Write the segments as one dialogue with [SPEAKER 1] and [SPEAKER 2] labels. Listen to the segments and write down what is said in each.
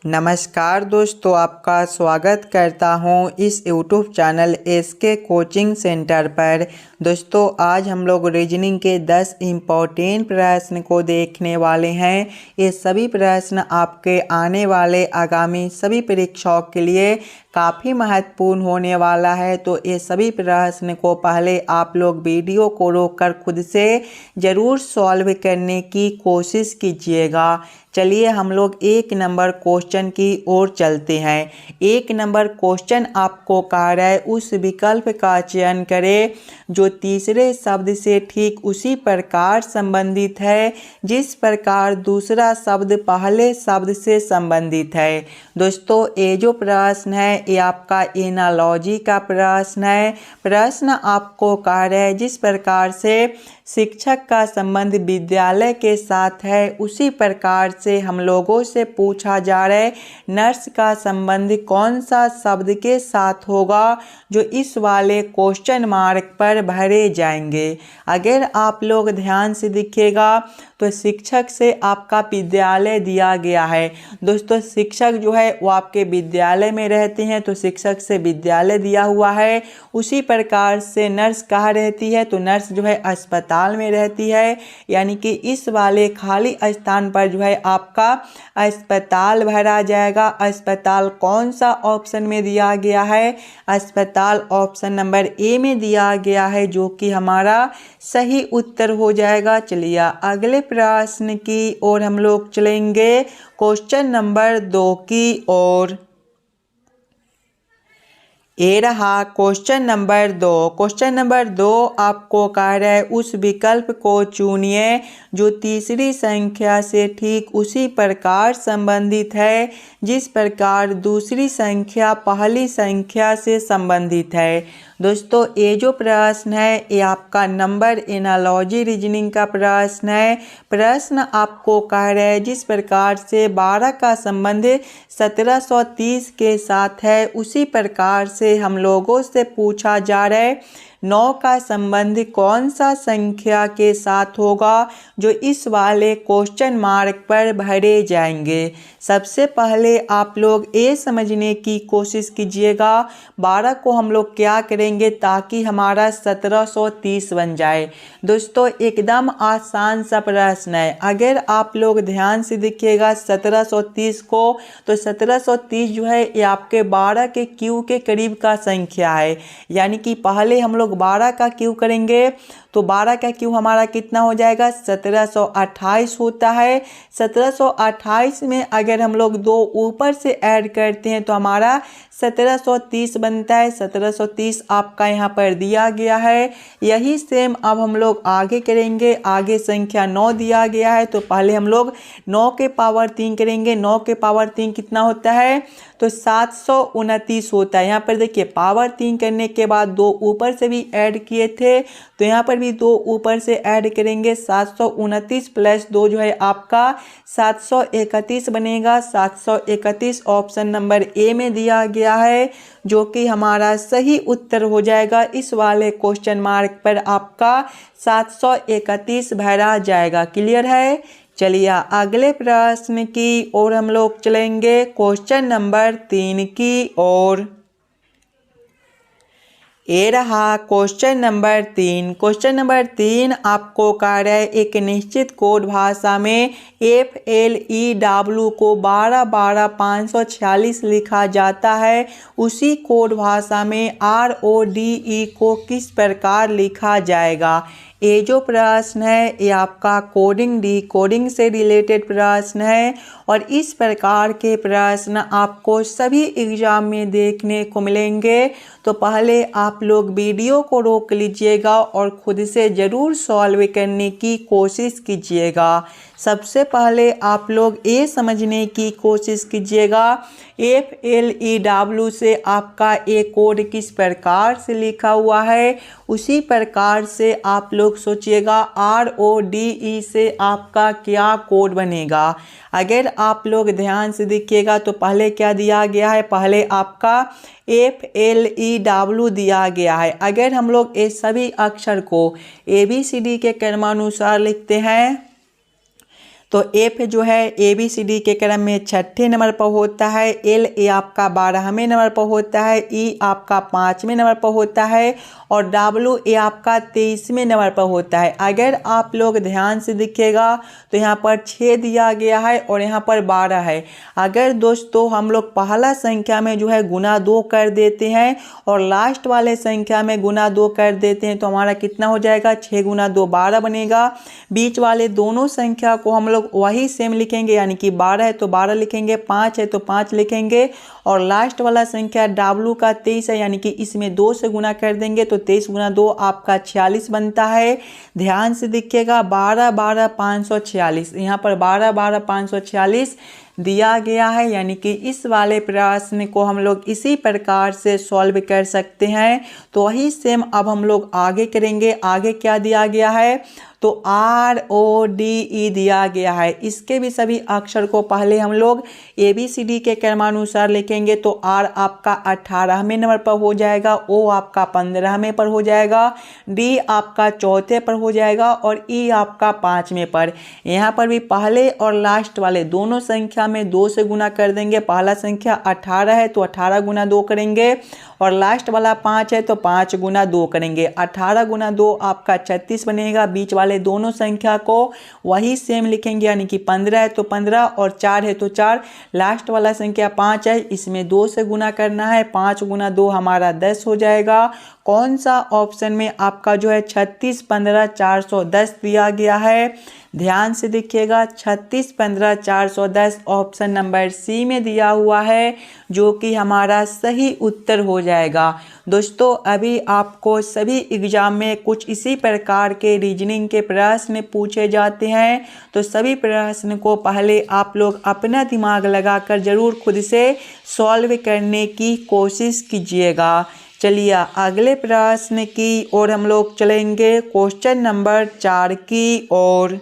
[SPEAKER 1] नमस्कार दोस्तों, आपका स्वागत करता हूं इस YouTube channel SK coaching centre पर। दोस्तों, आज हम लोग रीजनिंग के 10 इम्पोर्टेंट प्रश्न को देखने वाले हैं। ये सभी प्रश्न आपके आने वाले आगामी सभी परीक्षाओं के लिए काफ़ी महत्वपूर्ण होने वाला है। तो ये सभी प्रश्न को पहले आप लोग वीडियो को रोककर खुद से ज़रूर सॉल्व करने की कोशिश कीजिएगा। चलिए हम लोग 1 नंबर क्वेश्चन की ओर चलते हैं। 1 नंबर क्वेश्चन आपको कह रहा है उस विकल्प का चयन करें जो तीसरे शब्द से ठीक उसी प्रकार संबंधित है जिस प्रकार दूसरा शब्द पहले शब्द से संबंधित है। दोस्तों, ये जो प्रश्न है ये आपका एनालॉजी का प्रश्न है। प्रश्न आपको कह रहा है जिस प्रकार से शिक्षक का संबंध विद्यालय के साथ है उसी प्रकार से हम लोगों से पूछा जा रहा है नर्स का संबंध कौन सा शब्द के साथ होगा जो इस वाले क्वेश्चन मार्क पर भरे जाएंगे। अगर आप लोग ध्यान से देखिएगा तो शिक्षक से आपका विद्यालय दिया गया है। दोस्तों, शिक्षक जो है वो आपके विद्यालय में रहते हैं तो शिक्षक से विद्यालय दिया हुआ है। उसी प्रकार से नर्स कहाँ रहती है तो नर्स जो है अस्पताल में रहती है, यानी कि इस वाले खाली स्थान पर जो है आपका अस्पताल भरा जाएगा। अस्पताल कौन सा ऑप्शन में दिया गया है? अस्पताल ऑप्शन नंबर ए में दिया गया है जो कि हमारा सही उत्तर हो जाएगा। चलिए अगले प्रश्न की ओर हम लोग चलेंगे, क्वेश्चन नंबर 2 की ओर। ये रहा क्वेश्चन नंबर 2। क्वेश्चन नंबर 2 आपको कह रहा है उस विकल्प को चुनिए जो तीसरी संख्या से ठीक उसी प्रकार संबंधित है जिस प्रकार दूसरी संख्या पहली संख्या से संबंधित है। दोस्तों, ये जो प्रश्न है ये आपका नंबर एनालॉजी रीजनिंग का प्रश्न है। प्रश्न आपको कह रहा है जिस प्रकार से 12 का संबंध 1730 के साथ है उसी प्रकार से हम लोगों से पूछा जा रहा है 9 का संबंध कौन सा संख्या के साथ होगा जो इस वाले क्वेश्चन मार्क पर भरे जाएंगे। सबसे पहले आप लोग ये समझने की कोशिश कीजिएगा 12 को हम लोग क्या करेंगे ताकि हमारा 1730 बन जाए। दोस्तों, एकदम आसान सा प्रश्न है। अगर आप लोग ध्यान से देखिएगा 1730 को तो 1730 जो है ये आपके 12 के क्यू के करीब का संख्या है, यानी कि पहले हम लोग 12 का क्यू करेंगे तो 12 का क्यू हमारा कितना हो जाएगा 1728 होता है। 1728 में अगर हम लोग 2 ऊपर से ऐड करते हैं तो हमारा 1730 बनता है। 1730 आपका यहाँ पर दिया गया है। यही सेम अब हम लोग आगे करेंगे। आगे संख्या 9 दिया गया है तो पहले हम लोग 9 के पावर 3 करेंगे। 9 के पावर 3 कितना होता है तो 729 होता है। यहाँ पर देखिए पावर 3 करने के बाद 2 ऊपर से भी ऐड किए थे तो यहाँ पर भी 2 ऊपर से ऐड करेंगे। 729 प्लस 2 जो है आपका 731 बनेगा। 731 ऑप्शन नंबर ए में दिया गया है जो कि हमारा सही उत्तर हो जाएगा। इस वाले क्वेश्चन मार्क पर आपका 731 भरा जाएगा। क्लियर है? चलिए अगले प्रश्न की ओर हम लोग चलेंगे, क्वेश्चन नंबर 3 की ओर। ये रहा क्वेश्चन नंबर 3। क्वेश्चन नंबर 3 आपको कह रहा है एक निश्चित कोड भाषा में FLEW को 12-12-546 लिखा जाता है। उसी कोड भाषा में RODE को किस प्रकार लिखा जाएगा। ये जो प्रश्न है ये आपका कोडिंग डिकोडिंग से रिलेटेड प्रश्न है और इस प्रकार के प्रश्न आपको सभी एग्जाम में देखने को मिलेंगे। तो पहले आप लोग वीडियो को रोक लीजिएगा और खुद से ज़रूर सॉल्व करने की कोशिश कीजिएगा। सबसे पहले आप लोग ये समझने की कोशिश कीजिएगा FLEW से आपका ये कोड किस प्रकार से लिखा हुआ है, उसी प्रकार से आप लोग सोचिएगा RODE से आपका क्या कोड बनेगा। अगर आप लोग ध्यान से देखिएगा तो पहले क्या दिया गया है, पहले आपका FLEW दिया गया है। अगर हम लोग ये सभी अक्षर को ABCD के क्रमानुसार लिखते हैं तो एफ जो है ABCD के क्रम में छठे नंबर पर होता है, एल ये आपका 12वें नंबर पर होता है, ई आपका 5वें नंबर पर होता है और डब्ल्यू ये आपका 23वें नंबर पर होता है। अगर आप लोग ध्यान से देखिएगा तो यहाँ पर 6 दिया गया है और यहाँ पर 12 है। अगर दोस्तों हम लोग पहला संख्या में जो है गुना 2 कर देते हैं और लास्ट वाले संख्या में गुना 2 कर देते हैं तो हमारा कितना हो जाएगा, 6 गुना 2 12 बनेगा। बीच वाले दोनों संख्या को हम लोग वही सेम लिखेंगे, यानी कि 12 है तो 12 लिखेंगे, 5 है तो 5 लिखेंगे और लास्ट वाला संख्या डब्ल्यू का 23 है, यानी कि इसमें 2 से गुना कर देंगे तो 23 गुना 2 आपका 46 बनता है। ध्यान से देखिएगा 12 12 546, यहाँ पर 12 12 546 दिया गया है, यानी कि इस वाले प्रश्न को हम लोग इसी प्रकार से सॉल्व कर सकते हैं। तो वही सेम अब हम लोग आगे करेंगे। आगे क्या दिया गया है, तो RODE दिया गया है। इसके भी सभी अक्षर को पहले हम लोग ABCD के क्रमानुसार लिखेंगे। तो R आपका 18वें नंबर पर हो जाएगा, O आपका 15वें पर हो जाएगा, D आपका 4थे पर हो जाएगा और E आपका 5वें पर। यहाँ पर भी पहले और लास्ट वाले दोनों संख्या में 2 से गुना कर देंगे। पहला संख्या 18 है तो 18 गुना 2 करेंगे और लास्ट वाला 5 है तो 5 गुना 2 करेंगे। 18 गुना 2 आपका 36 बनेगा। बीच वाले दोनों संख्या को वही सेम लिखेंगे, यानी कि 15 है तो 15 और 4 है तो 4। लास्ट वाला संख्या 5 है, इसमें 2 से गुना करना है। 5 गुना 2 हमारा 10 हो जाएगा। कौन सा ऑप्शन में आपका जो है 36 15 410 दिया गया है, ध्यान से देखिएगा। 36 15 410 ऑप्शन नंबर सी में दिया हुआ है, जो कि हमारा सही उत्तर हो जाएगा। दोस्तों अभी आपको सभी एग्जाम में कुछ इसी प्रकार के रीजनिंग के प्रश्न पूछे जाते हैं, तो सभी प्रश्न को पहले आप लोग अपना दिमाग लगाकर जरूर खुद से सॉल्व करने की कोशिश कीजिएगा। चलिए अगले प्रश्न की ओर हम लोग चलेंगे, क्वेश्चन नंबर 4 की ओर।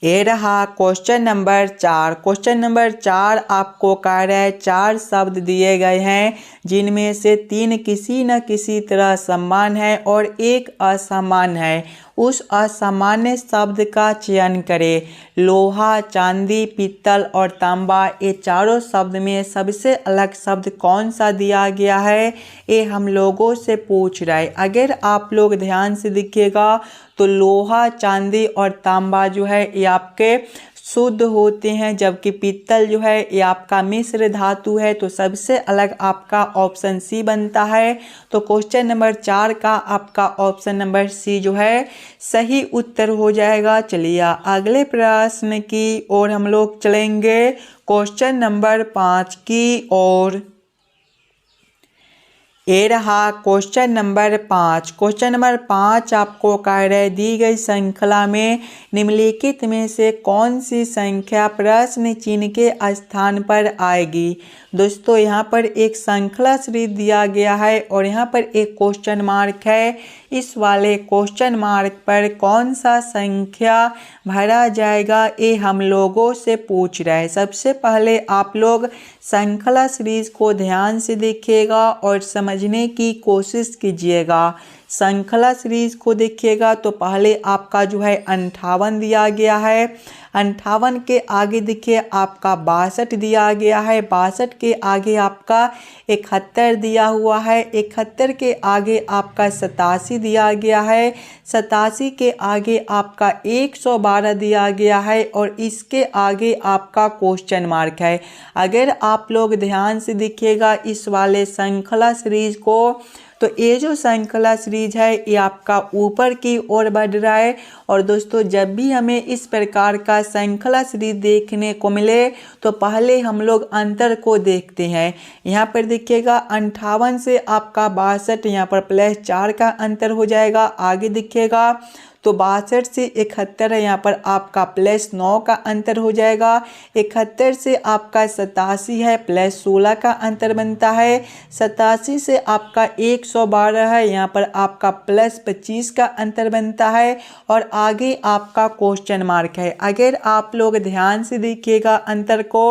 [SPEAKER 1] ये रहा क्वेश्चन नंबर 4। क्वेश्चन नंबर 4 आपको कह रहा है 4 शब्द दिए गए हैं, जिनमें से 3 किसी न किसी तरह समान है और एक असमान है। उस असामान्य शब्द का चयन करें। लोहा, चांदी, पीतल और तांबा, ये चारों शब्द में सबसे अलग शब्द कौन सा दिया गया है, ये हम लोगों से पूछ रहा है। अगर आप लोग ध्यान से देखिएगा तो लोहा, चांदी और तांबा जो है ये आपके शुद्ध होते हैं, जबकि पीतल जो है ये आपका मिश्र धातु है। तो सबसे अलग आपका ऑप्शन सी बनता है। तो क्वेश्चन नंबर 4 का आपका ऑप्शन नंबर सी जो है सही उत्तर हो जाएगा। चलिए अगले प्रश्न की ओर हम लोग चलेंगे, क्वेश्चन नंबर 5 की ओर। ये रहा क्वेश्चन नंबर 5। क्वेश्चन नंबर 5 आपको कह रहे दी गई श्रृंखला में निम्नलिखित में से कौन सी संख्या प्रश्न चिन्ह के स्थान पर आएगी। दोस्तों यहाँ पर एक श्रृंखला सीरीज दिया गया है और यहाँ पर एक क्वेश्चन मार्क है। इस वाले क्वेश्चन मार्क पर कौन सा संख्या भरा जाएगा, ये हम लोगों से पूछ रहा है। सबसे पहले आप लोग श्रृंखला सीरीज को ध्यान से देखिएगा और समझने की कोशिश कीजिएगा। श्रृंखला सीरीज को देखिएगा तो पहले आपका जो है 58 दिया गया है। 58 के आगे देखिए आपका 62 दिया गया है। 62 के आगे आपका 71 दिया हुआ है। 71 के आगे आपका 87 दिया गया है। 87 के आगे आपका 112 दिया गया है और इसके आगे आपका क्वेश्चन मार्क है। अगर आप लोग ध्यान से देखिएगा इस वाले श्रृंखला सीरीज को, तो ये जो श्रृंखला सीरीज है ये आपका ऊपर की ओर बढ़ रहा है। और दोस्तों जब भी हमें इस प्रकार का श्रृंखला सीरीज देखने को मिले तो पहले हम लोग अंतर को देखते हैं। यहाँ पर देखिएगा 58 से आपका 62, यहाँ पर +4 का अंतर हो जाएगा। आगे देखिएगा तो 62 से 71 है, यहाँ पर आपका +9 का अंतर हो जाएगा। 71 से आपका 87 है, +16 का अंतर बनता है। 87 से आपका 112 है, यहाँ पर आपका +25 का अंतर बनता है और आगे आपका क्वेश्चन मार्क है। अगर आप लोग ध्यान से देखिएगा अंतर को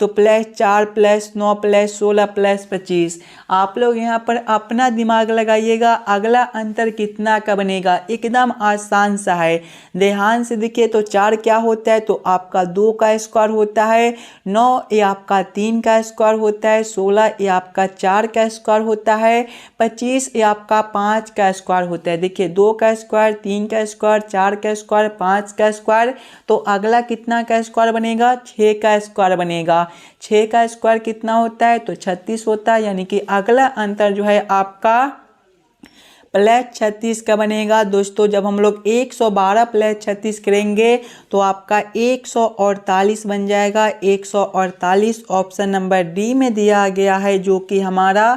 [SPEAKER 1] तो +4 +9 +16 +25, आप लोग यहाँ पर अपना दिमाग लगाइएगा। अगला अंतर कितना का बनेगा, एकदम आसान आसान सा है। ध्यान से देखिए तो 4 क्या होता है, तो आपका 2 का स्क्वायर होता है। 9 ये आपका 3 का स्क्वायर होता है। 16 ये आपका 4 का स्क्वायर होता है। 25 ये आपका 5 का स्क्वायर होता है। देखिए 2 का स्क्वायर, 3 का स्क्वायर, 4 का स्क्वायर, 5 का स्क्वायर, तो अगला कितना का स्क्वायर बनेगा, 6 का स्क्वायर बनेगा। 6 का स्क्वायर कितना होता है, तो 36 होता है। यानी कि अगला आंसर जो है आपका प्लस 36 का बनेगा। दोस्तों जब हम लोग 112 प्लस 36 करेंगे तो आपका 148 बन जाएगा। 148 ऑप्शन नंबर डी में दिया गया है, जो कि हमारा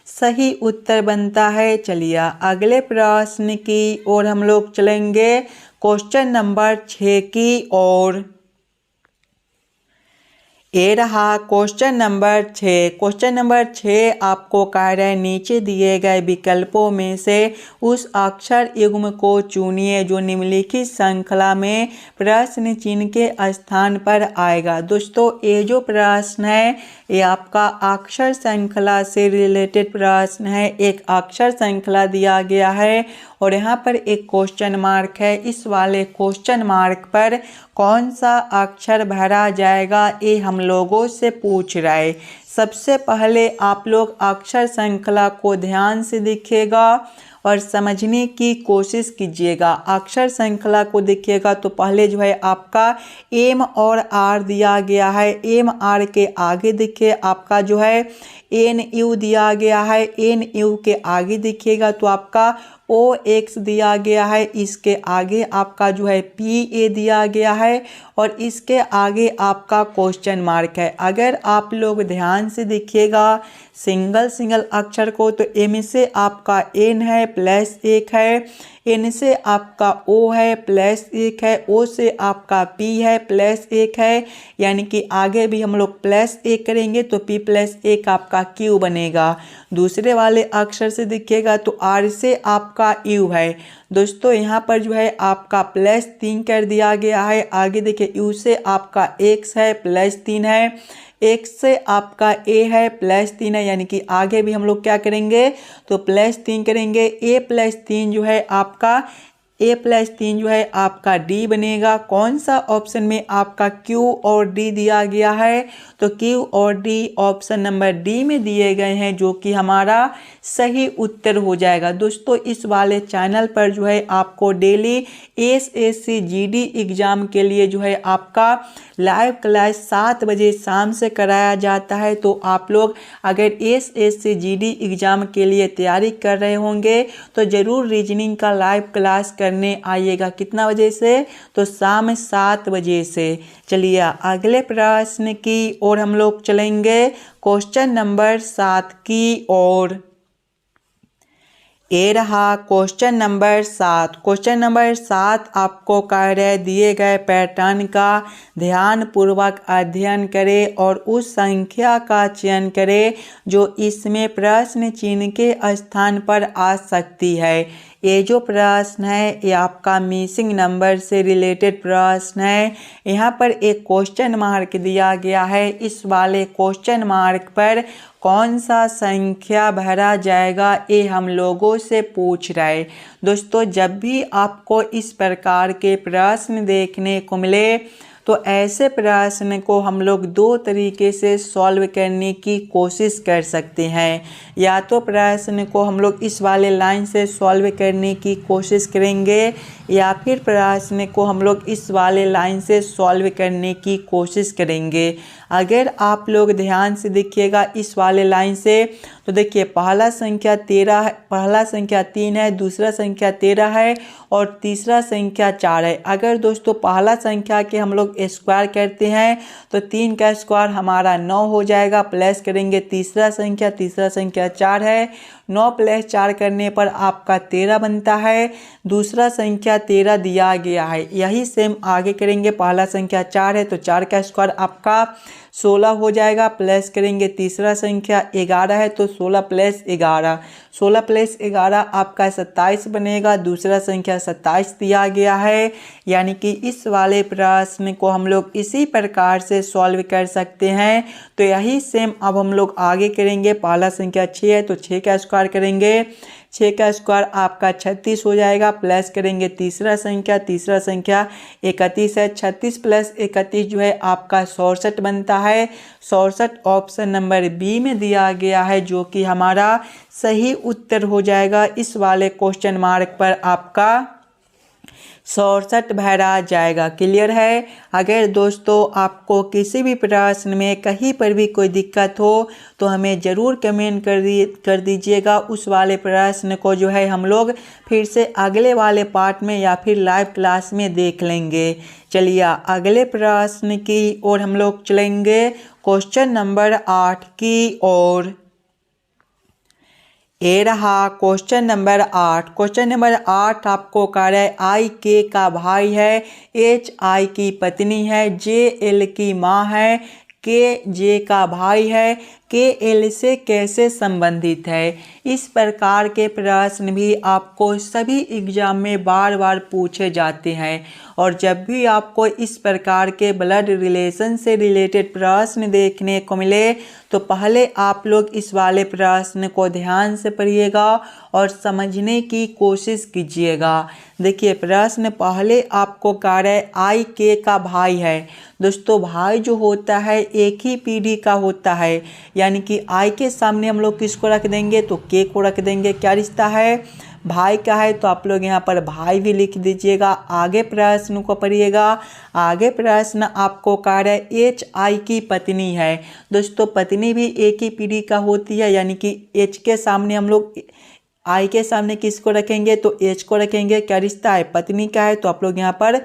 [SPEAKER 1] सही उत्तर बनता है। चलिए अगले प्रश्न की ओर हम लोग चलेंगे, क्वेश्चन नंबर 6 की ओर। ये रहा क्वेश्चन नंबर 6। क्वेश्चन नंबर 6 आपको कह रहा है नीचे दिए गए विकल्पों में से उस अक्षर युग्म को चुनिए जो निम्नलिखित श्रृंखला में प्रश्न चिन्ह के स्थान पर आएगा। दोस्तों ये जो प्रश्न है ये आपका अक्षर श्रृंखला से रिलेटेड प्रश्न है। एक अक्षर श्रृंखला दिया गया है और यहाँ पर एक क्वेश्चन मार्क है। इस वाले क्वेश्चन मार्क पर कौन सा अक्षर भरा जाएगा ये हम लोगों से पूछ रहा है। सबसे पहले आप लोग अक्षर श्रृंखला को ध्यान से देखिएगा और समझने की कोशिश कीजिएगा। अक्षर श्रृंखला को देखिएगा तो पहले जो है आपका एम और आर दिया गया है। एम आर के आगे देखिए आपका जो है एन यू दिया गया है। एन यू के आगे देखिएगा तो आपका ओ एक्स दिया गया है। इसके आगे आपका जो है पी ए दिया गया है और इसके आगे आपका क्वेश्चन मार्क है। अगर आप लोग ध्यान से देखिएगा सिंगल अक्षर को तो एम से आपका एन है प्लस 1 है, एन से आपका ओ है प्लस 1 है, ओ से आपका पी है प्लस 1 है। यानी कि आगे भी हम लोग प्लस 1 करेंगे तो पी प्लस 1 आपका क्यू बनेगा। दूसरे वाले अक्षर से देखिएगा तो आर से आपका यू है। दोस्तों यहाँ पर जो है आपका प्लस 3 कर दिया गया है। आगे देखिए यू से आपका एक्स है प्लस 3 है, एक्स से आपका ए है प्लस 3 है। यानी कि आगे भी हम लोग क्या करेंगे तो प्लस 3 करेंगे। ए प्लस 3 जो है आपका ए प्लस 3 जो है आपका डी बनेगा। कौन सा ऑप्शन में आपका क्यू और डी दिया गया है, तो क्यू और डी ऑप्शन नंबर डी में दिए गए हैं, जो कि हमारा सही उत्तर हो जाएगा। दोस्तों इस वाले चैनल पर जो है आपको डेली एसएससी जीडी एग्ज़ाम के लिए जो है आपका लाइव क्लास 7 बजे शाम से कराया जाता है। तो आप लोग अगर एसएससी जीडी एग्ज़ाम के लिए तैयारी कर रहे होंगे तो ज़रूर रीजनिंग का लाइव क्लास करने आइएगा। कितना बजे से, तो शाम 7 बजे से। चलिए अगले प्रश्न की ओर हम लोग चलेंगे, क्वेश्चन नंबर 7 की ओर। ये रहा क्वेश्चन नंबर 7। क्वेश्चन नंबर 7 आपको कह रहे दिए गए पैटर्न का ध्यानपूर्वक अध्ययन करें और उस संख्या का चयन करें जो इसमें प्रश्न चिन्ह के स्थान पर आ सकती है। ये जो प्रश्न है ये आपका मिसिंग नंबर से रिलेटेड प्रश्न है। यहाँ पर एक क्वेश्चन मार्क दिया गया है। इस वाले क्वेश्चन मार्क पर कौन सा संख्या भरा जाएगा ये हम लोगों से पूछ रहा है। दोस्तों जब भी आपको इस प्रकार के प्रश्न देखने को मिले तो ऐसे प्रश्न को हम लोग 2 तरीके से सॉल्व करने की कोशिश कर सकते हैं। या तो प्रश्न को हम लोग इस वाले लाइन से सॉल्व करने की कोशिश करेंगे या फिर प्रश्न को हम लोग इस वाले लाइन से सॉल्व करने की कोशिश करेंगे। अगर आप लोग ध्यान से देखिएगा इस वाले लाइन से तो देखिए पहला संख्या 13 है, पहला संख्या 3 है, दूसरा संख्या 13 है और तीसरा संख्या 4 है। अगर दोस्तों पहला संख्या के हम लोग स्क्वायर करते हैं तो 3 का स्क्वायर हमारा 9 हो जाएगा। प्लस करेंगे तीसरा संख्या 4 है, 9 प्लस 4 करने पर आपका 13 बनता है। दूसरा संख्या 13 दिया गया है। यही सेम आगे करेंगे, पहला संख्या 4 है तो 4 का स्क्वायर आपका 16 हो जाएगा। प्लस करेंगे तीसरा संख्या 11 है तो 16 प्लस 11 आपका 27 बनेगा। दूसरा संख्या 27 दिया गया है। यानी कि इस वाले प्रश्न को हम लोग इसी प्रकार से सॉल्व कर सकते हैं। तो यही सेम अब हम लोग आगे करेंगे। पहला संख्या 6 है तो 6 का स्क्वायर करेंगे, 6 का स्क्वायर आपका 36 हो जाएगा। प्लस करेंगे तीसरा संख्या 31 है, 36 प्लस 31 जो है आपका 67 बनता है। 67 ऑप्शन नंबर बी में दिया गया है, जो कि हमारा सही उत्तर हो जाएगा। इस वाले क्वेश्चन मार्क पर आपका 67 भरा जाएगा। क्लियर है। अगर दोस्तों आपको किसी भी प्रश्न में कहीं पर भी कोई दिक्कत हो तो हमें ज़रूर कमेंट कर दीजिएगा। उस वाले प्रश्न को जो है हम लोग फिर से अगले वाले पार्ट में या फिर लाइव क्लास में देख लेंगे। चलिए अगले प्रश्न की ओर हम लोग चलेंगे, क्वेश्चन नंबर 8 की ओर। ये रहा क्वेश्चन नंबर 8। क्वेश्चन नंबर 8 आपको कह रहा है आई के का भाई है, एच आई की पत्नी है, जे एल की माँ है, के जे का भाई है, के एल से कैसे संबंधित है। इस प्रकार के प्रश्न भी आपको सभी एग्जाम में बार बार पूछे जाते हैं। और जब भी आपको इस प्रकार के ब्लड रिलेशन से रिलेटेड प्रश्न देखने को मिले तो पहले आप लोग इस वाले प्रश्न को ध्यान से पढ़िएगा और समझने की कोशिश कीजिएगा। देखिए प्रश्न पहले आपको कह रहा है आई के का भाई है। दोस्तों भाई जो होता है एक ही पीढ़ी का होता है, यानी कि आई के सामने हम लोग किसको रख देंगे तो के को रख देंगे। क्या रिश्ता है, भाई का है, तो आप लोग यहाँ पर भाई भी लिख दीजिएगा। आगे प्रश्न को पढ़िएगा। आगे प्रश्न आपको कह रहा है एच आई की पत्नी है। दोस्तों पत्नी भी एक ही पीढ़ी का होती है, यानी कि एच के सामने हम लोग आई के सामने किसको रखेंगे तो एच को रखेंगे। क्या रिश्ता है, पत्नी का है, तो आप लोग यहाँ पर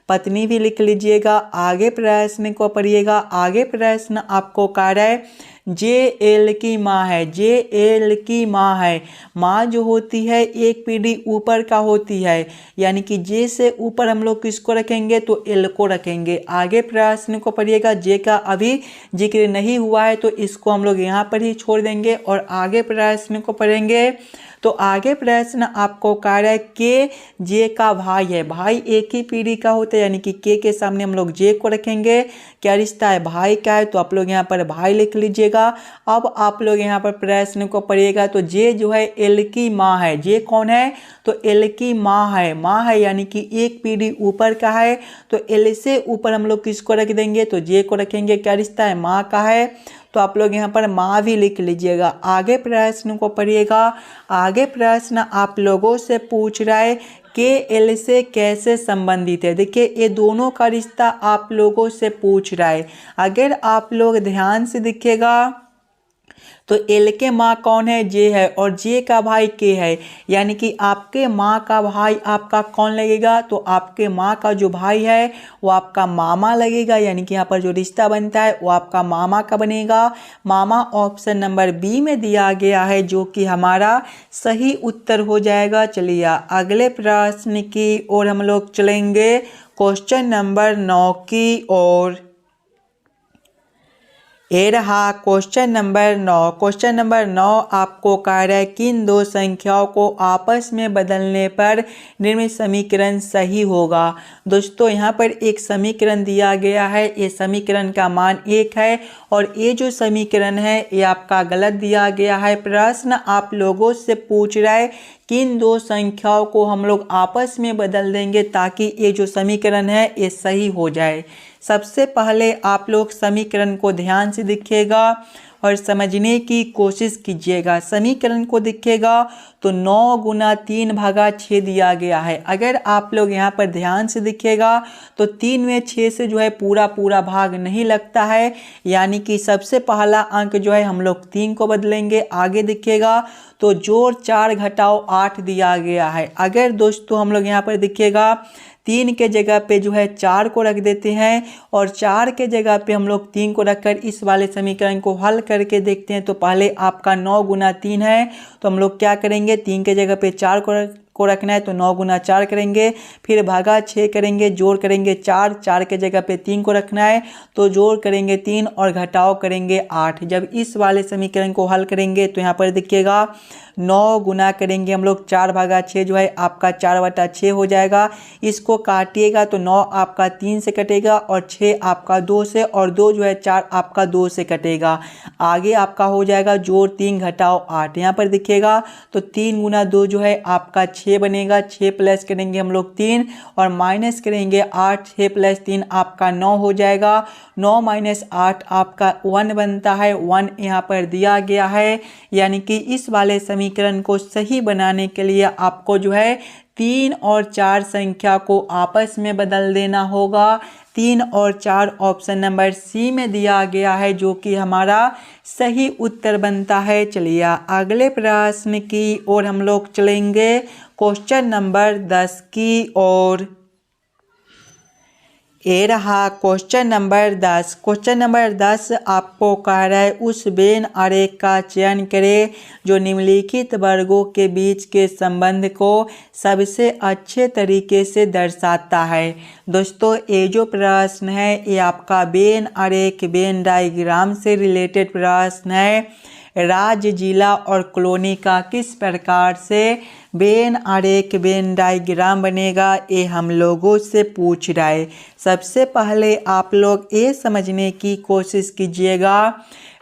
[SPEAKER 1] पत्नी भी लिख लीजिएगा। आगे प्रश्न को पढ़िएगा। आगे प्रश्न आपको कह रहा है जे एल की माँ है, जे एल की माँ है। माँ जो होती है एक पीढ़ी ऊपर का होती है, यानी कि जे से ऊपर हम लोग किसको रखेंगे तो एल को रखेंगे। आगे प्रश्न को पढ़िएगा। जे का अभी जिक्र नहीं हुआ है तो इसको हम लोग यहाँ पर ही छोड़ देंगे और आगे प्रश्न को पढ़ेंगे। तो आगे प्रश्न आपको कह रहा है के जे का भाई है। भाई एक ही पीढ़ी का होता है, यानी कि के सामने हम लोग जे को रखेंगे। क्या रिश्ता है, भाई का है, तो आप लोग यहाँ पर भाई लिख लीजिएगा। अब आप लोग यहाँ पर प्रश्न को पढ़िएगा। तो जे जो है एल की माँ है। जे कौन है तो एल की माँ है। माँ है यानी कि एक पीढ़ी ऊपर का है, तो एल से ऊपर हम लोग किसको रख देंगे तो जे को रखेंगे। क्या रिश्ता है, माँ का है, तो आप लोग यहाँ पर माँ भी लिख लीजिएगा। आगे प्रश्न को पढ़िएगा। आगे प्रश्न आप लोगों से पूछ रहा है के एल से कैसे संबंधित है। देखिए ये दोनों का रिश्ता आप लोगों से पूछ रहा है। अगर आप लोग ध्यान से देखिएगा तो एल के माँ कौन है, जे है, और जे का भाई के है, यानी कि आपके माँ का भाई आपका कौन लगेगा तो आपके माँ का जो भाई है वो आपका मामा लगेगा, यानी कि यहाँ पर जो रिश्ता बनता है वो आपका मामा का बनेगा। मामा ऑप्शन नंबर बी में दिया गया है, जो कि हमारा सही उत्तर हो जाएगा। चलिए अगले प्रश्न की ओर हम लोग चलेंगे, क्वेश्चन नंबर 9 की ओर। ये रहा क्वेश्चन नंबर 9। क्वेश्चन नंबर 9 आपको कह रहा है किन दो संख्याओं को आपस में बदलने पर निम्न समीकरण सही होगा। दोस्तों यहाँ पर एक समीकरण दिया गया है, ये समीकरण का मान 1 है और ये जो समीकरण है ये आपका गलत दिया गया है। प्रश्न आप लोगों से पूछ रहा है किन दो संख्याओं को हम लोग आपस में बदल देंगे ताकि ये जो समीकरण है ये सही हो जाए। सबसे पहले आप लोग समीकरण को ध्यान से देखिएगा और समझने की कोशिश कीजिएगा। समीकरण को देखिएगा तो 9 गुना 3 भागा 6 दिया गया है। अगर आप लोग यहाँ पर ध्यान से देखिएगा तो 3 में 6 से जो है पूरा भाग नहीं लगता है, यानी कि सबसे पहला अंक जो है हम लोग 3 को बदलेंगे। आगे देखिएगा तो जोड़ 4 घटाओ 8 दिया गया है। अगर दोस्तों हम लोग यहाँ पर देखिएगा 3 के जगह पे जो है 4 को रख देते हैं और 4 के जगह पे हम लोग 3 को रखकर इस वाले समीकरण को हल करके देखते हैं। तो पहले आपका 9 गुना 3 है, तो हम लोग क्या करेंगे 3 के जगह पे 4 को रखना है तो 9 गुना 4 करेंगे, फिर भागा 6 करेंगे, जोड़ करेंगे 4, 4 के जगह पे 3 को रखना है तो जोड़ करेंगे 3 और घटाव करेंगे 8। जब इस वाले समीकरण को हल करेंगे तो यहाँ पर देखिएगा 9 गुना करेंगे हम लोग 4 भागा 6 जो है आपका 4/6 हो जाएगा। इसको काटिएगा तो 9 आपका 3 से कटेगा और 6 आपका 2 से, और 2 जो है 4 आपका 2 से कटेगा। आगे आपका हो जाएगा जोड़ 3 घटाव 8। यहाँ पर देखिएगा तो 3 गुना 2 जो है आपका 6 बनेगा, 6 प्लस करेंगे हम लोग 3 और माइनस करेंगे 8, 6 प्लस 3 आपका 9 हो जाएगा। 9 माइनस 8 आपका 1 बनता है, 1 यहाँ पर दिया गया है। यानी कि इस वाले समीकरण को सही बनाने के लिए आपको जो है 3 और 4 संख्या को आपस में बदल देना होगा। 3 और 4 ऑप्शन नंबर सी में दिया गया है जो कि हमारा सही उत्तर बनता है। चलिए अगले प्रश्न की ओर हम लोग चलेंगे, क्वेश्चन नंबर 10 की ओर। ये रहा क्वेश्चन नंबर 10। क्वेश्चन नंबर 10 आपको कह रहा है उस वेन आरेख का चयन करें जो निम्नलिखित वर्गों के बीच के संबंध को सबसे अच्छे तरीके से दर्शाता है। दोस्तों ये जो प्रश्न है ये आपका वेन आरेख, वेन डायग्राम से रिलेटेड प्रश्न है। राज्य, जिला और कॉलोनी का किस प्रकार से वेन आरेख, वेन डायग्राम बनेगा ये हम लोगों से पूछ रहा है। सबसे पहले आप लोग ये समझने की कोशिश कीजिएगा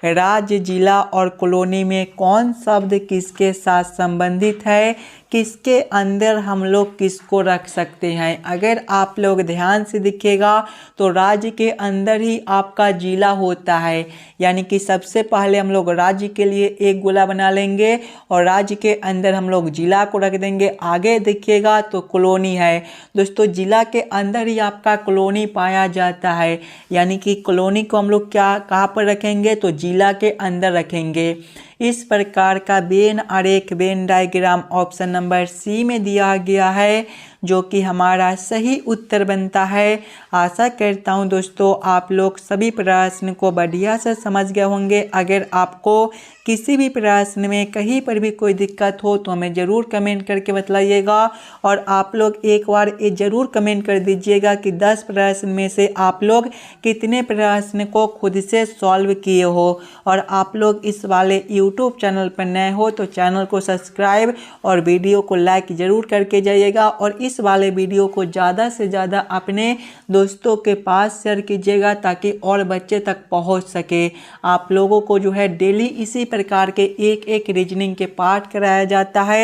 [SPEAKER 1] राज्य, जिला और कॉलोनी में कौन शब्द किसके साथ संबंधित है, किसके अंदर हम लोग किसको रख सकते हैं। अगर आप लोग ध्यान से देखिएगा तो राज्य के अंदर ही आपका जिला होता है, यानी कि सबसे पहले हम लोग राज्य के लिए एक गोला बना लेंगे और राज्य के अंदर हम लोग जिला को रख देंगे। आगे देखिएगा तो कॉलोनी है। दोस्तों जिला के अंदर ही आपका कॉलोनी पाया जाता है, यानी कि कॉलोनी को हम लोग कहाँ पर रखेंगे तो जिला के अंदर रखेंगे। इस प्रकार का वेन आरेख, Venn diagram option number C में दिया गया है जो कि हमारा सही उत्तर बनता है। आशा करता हूं दोस्तों आप लोग सभी प्रश्न को बढ़िया से समझ गए होंगे। अगर आपको किसी भी प्रश्न में कहीं पर भी कोई दिक्कत हो तो हमें ज़रूर कमेंट करके बताइएगा। और आप लोग एक बार ये ज़रूर कमेंट कर दीजिएगा कि 10 प्रश्न में से आप लोग कितने प्रश्न को खुद से सॉल्व किए हो। और आप लोग इस वाले यूट्यूब चैनल पर नए हो तो चैनल को सब्सक्राइब और वीडियो को लाइक ज़रूर करके जाइएगा। और इस वाले वीडियो को ज़्यादा से ज़्यादा अपने दोस्तों के पास शेयर कीजिएगा ताकि और बच्चे तक पहुंच सके। आप लोगों को जो है डेली इसी प्रकार के एक रीजनिंग के पार्ट कराया जाता है।